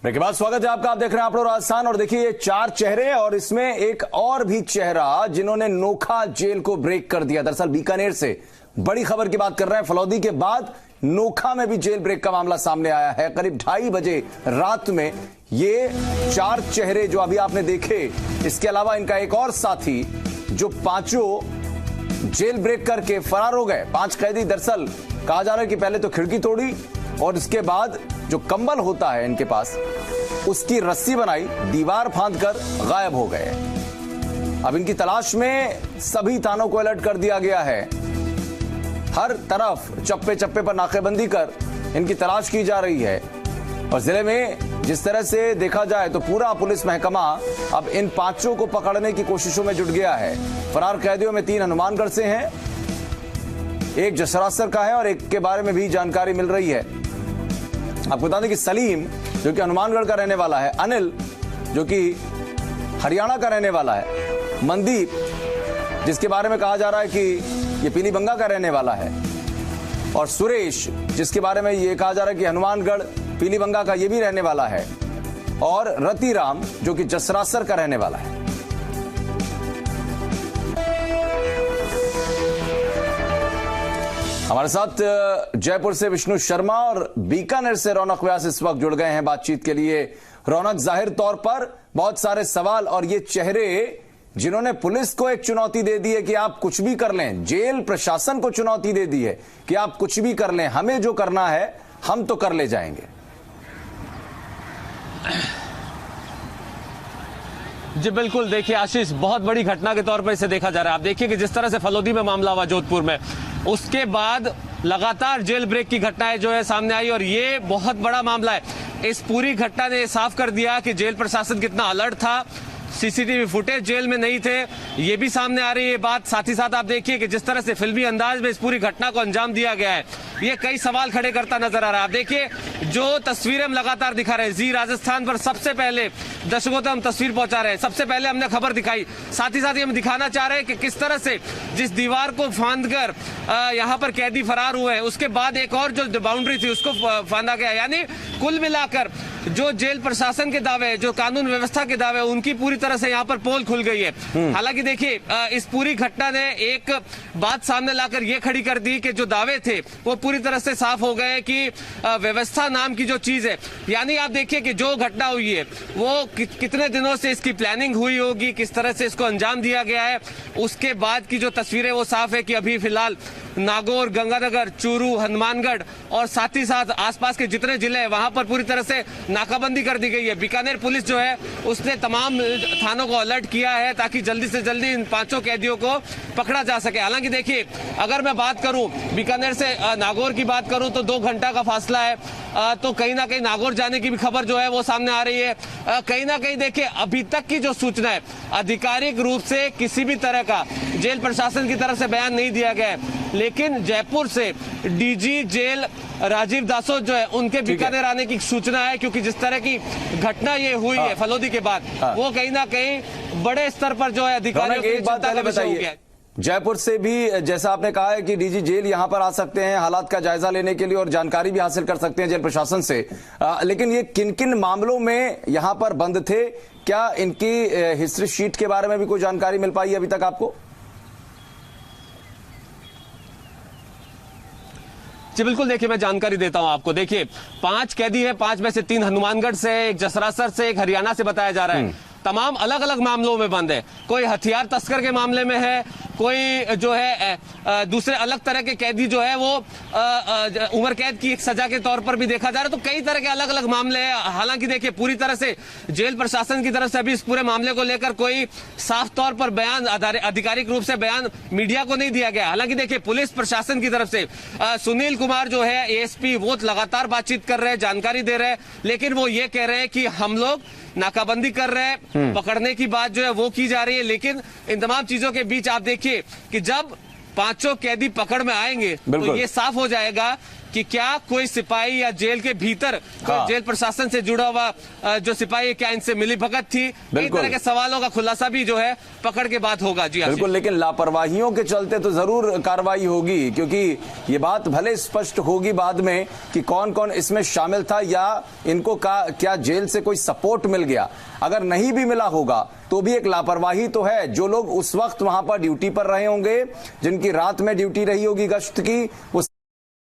Break के बाद स्वागत है आपका। आप देख रहे हैं आप लोग राजस्थान। और देखिए ये 4 चेहरे और इसमें एक और भी चेहरा जिन्होंने नोखा जेल को ब्रेक कर दिया। दरअसल बीकानेर से बड़ी खबर की बात कर रहे हैं। फलौदी के बाद नोखा में भी जेल ब्रेक का मामला सामने आया है। करीब 2:30 बजे रात में ये 4 चेहरे जो अभी आपने देखे, इसके अलावा इनका एक और साथी जो पांचों जेल ब्रेक करके फरार हो गए। 5 कैदी दरअसल कहा जा रहा है कि पहले तो खिड़की तोड़ी और इसके बाद जो कंबल होता है इनके पास उसकी रस्सी बनाई, दीवार फांदकर गायब हो गए। अब इनकी तलाश में सभी थानों को अलर्ट कर दिया गया है। हर तरफ चप्पे चप्पे पर नाकेबंदी कर इनकी तलाश की जा रही है। और जिले में जिस तरह से देखा जाए तो पूरा पुलिस महकमा अब इन 5 को पकड़ने की कोशिशों में जुट गया है। फरार कैदियों में 3 हनुमानगढ़ से हैं, एक जसरासर का है और एक के बारे में भी जानकारी मिल रही है। आपको बता दें कि सलीम जो कि हनुमानगढ़ का रहने वाला है, अनिल जो कि हरियाणा का रहने वाला है, मनदीप जिसके बारे में कहा जा रहा है कि ये पीलीबंगा का रहने वाला है, और सुरेश जिसके बारे में ये कहा जा रहा है कि हनुमानगढ़ पीलीबंगा का ये भी रहने वाला है, और रतिराम जो कि जसरासर का रहने वाला है। हमारे साथ जयपुर से विष्णु शर्मा और बीकानेर से रौनक व्यास इस वक्त जुड़ गए हैं बातचीत के लिए। रौनक, जाहिर तौर पर बहुत सारे सवाल और ये चेहरे जिन्होंने पुलिस को एक चुनौती दे दी है कि आप कुछ भी कर लें, जेल प्रशासन को चुनौती दे दी है कि आप कुछ भी कर लें, हमें जो करना है हम तो कर ले जाएंगे। जी बिल्कुल, देखिए आशीष, बहुत बड़ी घटना के तौर पर इसे देखा जा रहा है। आप देखिए कि जिस तरह से फलौदी में मामला हुआ जोधपुर में, उसके बाद लगातार जेल ब्रेक की घटनाएं जो है सामने आई और ये बहुत बड़ा मामला है। इस पूरी घटना ने साफ कर दिया कि जेल प्रशासन कितना अलर्ट था। सीसीटीवी फुटेज जेल में नहीं थे, ये भी सामने आ रही है बात। साथ ही साथ आप देखिए कि जिस तरह से फिल्मी अंदाज में इस पूरी घटना को अंजाम दिया गया है, ये कई सवाल खड़े करता नजर आ रहा है। आप देखिए जो तस्वीरें हम लगातार दिखा रहे हैं, जी राजस्थान पर सबसे पहले दर्शकों तक हम तस्वीर पहुंचा रहे हैं, सबसे पहले हमने खबर दिखाई। साथ ही साथ ये हम दिखाना चाह रहे हैं कि किस तरह से जिस दीवार को फांदकर यहाँ पर कैदी फरार हुए हैं, उसके बाद एक और जो बाउंड्री थी उसको फांदा गया। यानी कुल मिलाकर जो जेल प्रशासन के दावे, जो कानून व्यवस्था के दावे, उनकी पूरी तरह से यहाँ पर पोल खुल गई है। हालांकि देखिए इस पूरी घटना ने एक बात सामने लाकर ये खड़ी कर दी कि जो दावे थे वो पूरी तरह से साफ हो गए कि व्यवस्था नाम की जो चीज है, यानी आप देखिए कि जो घटना हुई है वो कितने दिनों से इसकी प्लानिंग हुई होगी, किस तरह से इसको अंजाम दिया गया है। उसके बाद की जो तस्वीरें वो साफ है कि अभी फिलहाल नागौर, गंगानगर, चूरू, हनुमानगढ़ और साथ ही साथ आसपास के जितने जिले हैं वहां पर पूरी तरह से नाकाबंदी कर दी गई है। बीकानेर पुलिस जो है उसने तमाम थानों को अलर्ट किया है ताकि जल्दी से जल्दी इन 5 कैदियों को पकड़ा जा सके। हालांकि देखिए अगर मैं बात करूं बीकानेर से नागौर की बात करूं तो 2 घंटा का फासला है, तो कहीं ना कहीं नागौर जाने की भी खबर जो है वो सामने आ रही है। कहीं ना कहीं देखिए अभी तक की जो सूचना है आधिकारिक रूप से किसी भी तरह का जेल प्रशासन की तरफ से बयान नहीं दिया गया है, लेकिन जयपुर से डीजी जेल राजीव दासो जो है उनके बीकानेर आने की सूचना है, क्योंकि जिस तरह की घटना ये हुई है फलौदी के बाद, वो कहीं ना कहीं बड़े स्तर पर जो है अधिकारियों की चिंता का विषय हो गया है। जयपुर से भी जैसा आपने कहा है कि डीजी जेल यहां पर आ सकते हैं हालात का जायजा लेने के लिए और जानकारी भी हासिल कर सकते हैं जेल प्रशासन से, लेकिन ये किन किन मामलों में यहां पर बंद थे? क्या इनकी हिस्ट्री शीट के बारे में भी कोई जानकारी मिल पाई अभी तक आपको? जी बिल्कुल, देखिए मैं जानकारी देता हूं आपको। देखिए 5 कैदी है, 5 में से 3 हनुमानगढ़ से, एक जसरासर से, एक हरियाणा से बताया जा रहा है। तमाम अलग अलग मामलों में बंद है। कोई हथियार तस्कर के मामले में है, कोई जो है दूसरे अलग तरह के कैदी जो है वो उम्र कैद की एक सजा के तौर पर भी देखा जा रहा है। तो कई तरह के अलग अलग मामले हैं। हालांकि देखिए पूरी तरह से जेल प्रशासन की तरफ से अभी इस पूरे मामले को लेकर कोई साफ तौर पर बयान, आधिकारिक रूप से बयान मीडिया को नहीं दिया गया। हालांकि देखिए पुलिस प्रशासन की तरफ से सुनील कुमार जो है एएसपी, वो लगातार बातचीत कर रहे हैं, जानकारी दे रहे हैं, लेकिन वो ये कह रहे हैं कि हम लोग नाकाबंदी कर रहे हैं, पकड़ने की बात जो है वो की जा रही है। लेकिन इन तमाम चीजों के बीच आप देखिए कि जब 5 कैदी पकड़ में आएंगे तो ये साफ हो जाएगा कि क्या कोई सिपाही या जेल के भीतर हाँ। जेल प्रशासन से जुड़ा हुआ जो सिपाही है, क्या इनसे मिलीभगत थी? इस तरह के सवालों का खुलासा भी जो है पकड़ के बाद होगा। जी बिल्कुल, लेकिन लापरवाहियों के चलते तो जरूर कार्रवाई होगी, क्योंकि ये बात भले स्पष्ट होगी बाद में कि कौन कौन इसमें शामिल था या इनको क्या जेल से कोई सपोर्ट मिल गया। अगर नहीं भी मिला होगा तो भी एक लापरवाही तो है। जो लोग उस वक्त वहां पर ड्यूटी पर रहे होंगे, जिनकी रात में ड्यूटी रही होगी गश्त की, वो